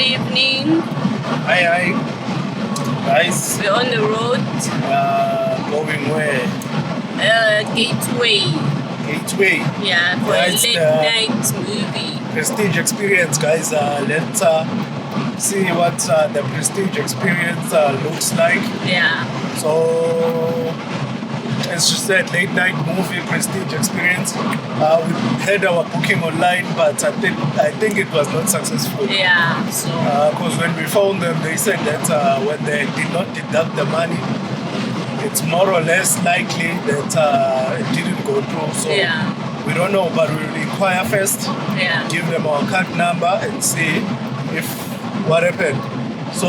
evening. Hi, guys. We're on the road. Going where? Gateway. Gateway. Yeah, for a late night movie. Prestige experience, guys. Let's see what the Prestige experience looks like. Yeah. So, as you said, late night movie Prestige experience. We had our booking online, but I think it was not successful. Yeah. So. Because when we found them, they said that when they did not deduct the money, it's more or less likely that it didn't go through. So we don't know, but we'll inquire first. Yeah. Give them our card number and see if what happened. So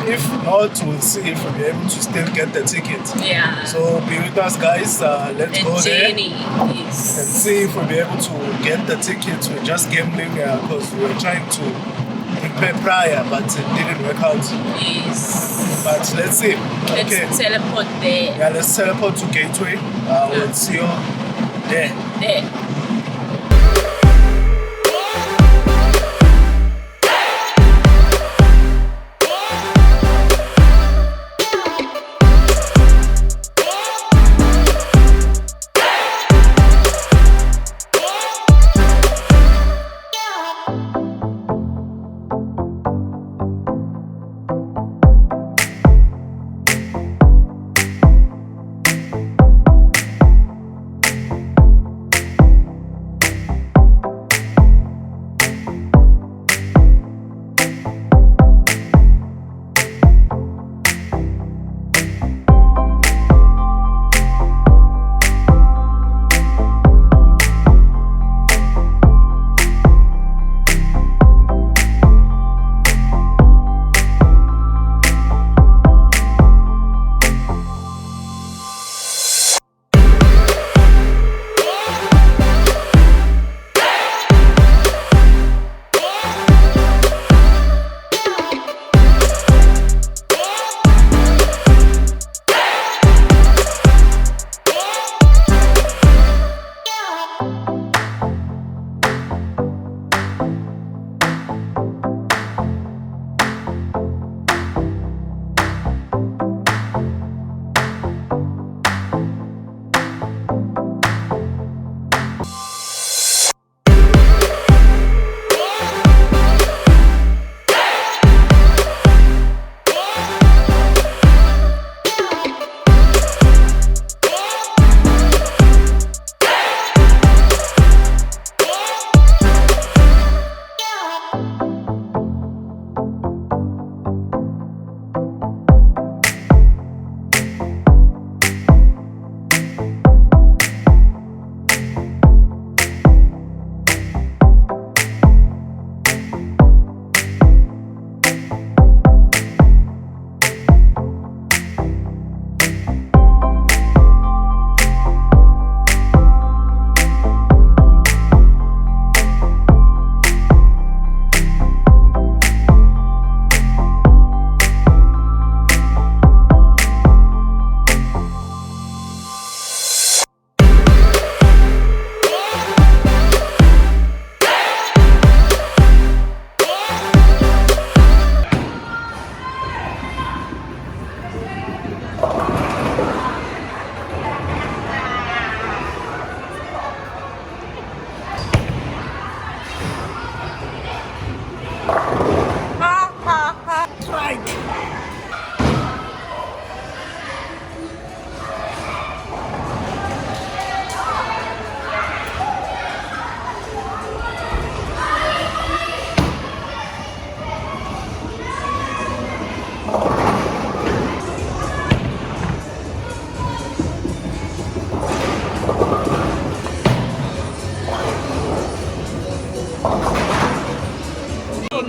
if not, we'll see if we'll be able to still get the tickets. Yeah. So be with us, guys. Let's go there and see if we'll be able to get the tickets. We're just gambling because we were trying to prepare prior, but it didn't work out. Yes. But let's see. Let's teleport there. Yeah, let's teleport to Gateway. We'll see you there. There.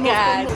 God.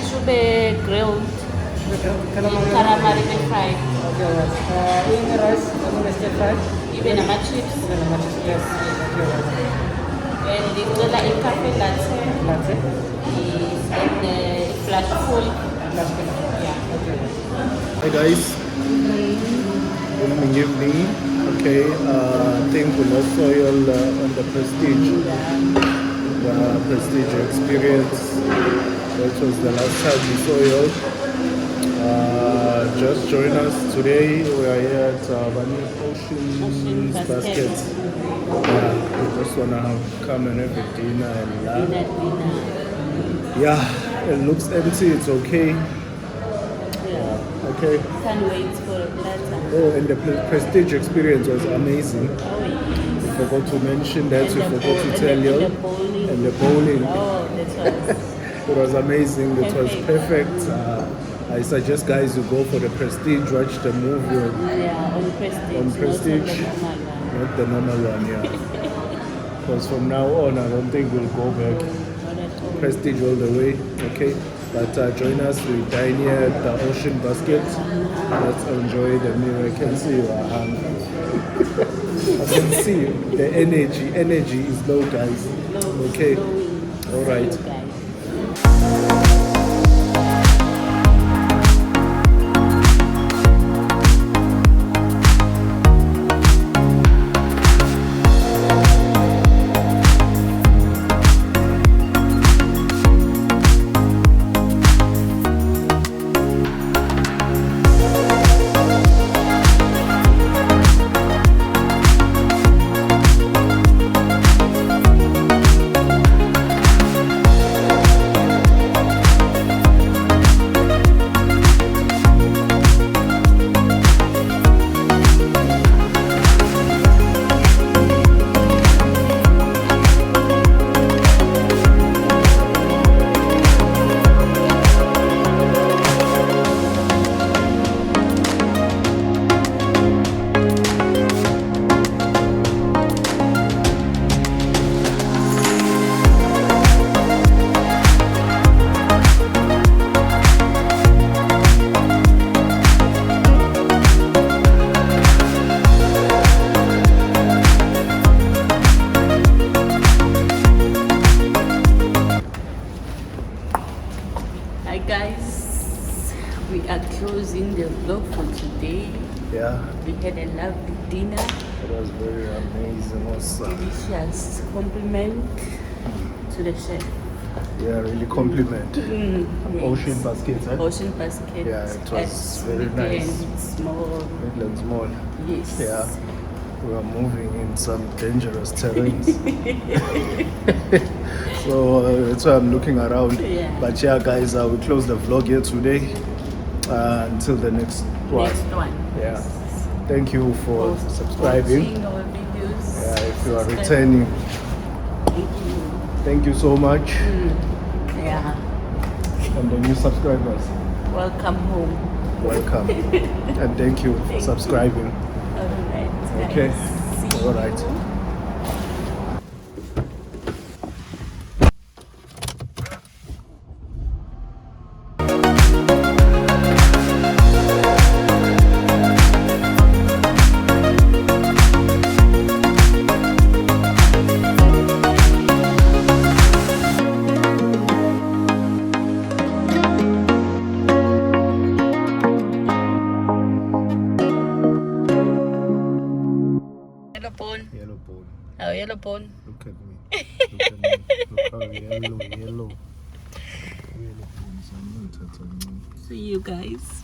fish will be grilled, calamari be fried, Ini rice, stir fry. even a chips. Yes. And the Gola in cafe latte Latte. is in the flash full. Yeah. Hi guys. Evening. Okay, I think we lost oil on the Prestige. The Prestige experience. That was the last time we saw oil. Just join us today. We are here at Ocean Basket. Yeah, we just wanna come and have a dinner and laugh. Yeah, it looks empty. It's okay. Yeah. Okay. Can't wait for a platter. Oh, and the Prestige experience was amazing. Oh, yes. We forgot to mention that. And We the forgot to bowl- tell and you. the bowling. And the bowling. Oh, that was. It was amazing. It was Perfect. perfect. I suggest guys you go for the Prestige, watch the movie, Yeah, on Prestige. On Prestige. Not the normal one. not the normal one, yeah. Because from now on, I don't think we'll go back. Not at all. Prestige all the way, okay? But join us, we dine here at the Ocean Basket. Let's enjoy the meal. I can see you are hungry. I can see you. The energy is low, guys. Okay, all right. Hi guys, we are closing the vlog for today. Yeah, We had a lovely dinner, it was very amazing. Awesome. delicious compliment to the chef. Yeah, really compliment. Yes. Ocean Basket, eh? Ocean Basket. Yeah, it was at very nice. Midland Small. Midlands Mall. Yes. Yeah, we are moving in some dangerous terrains. So that's why I'm looking around. Yeah. But yeah, guys, we close the vlog here today. Until the next one. Next one. Yeah. Thank you for subscribing. Watching our videos. Yeah, if you are Subscribe. returning, Thank you. thank you so much. Yeah. And the new subscribers, Welcome home. welcome. And thank you for subscribing. All right. Guys. Okay. See All right. you. Yellow phone. Yellow bone. Oh, yellow phone. Look at me. Look at me. Look how yellow. Yellow bones. See you guys.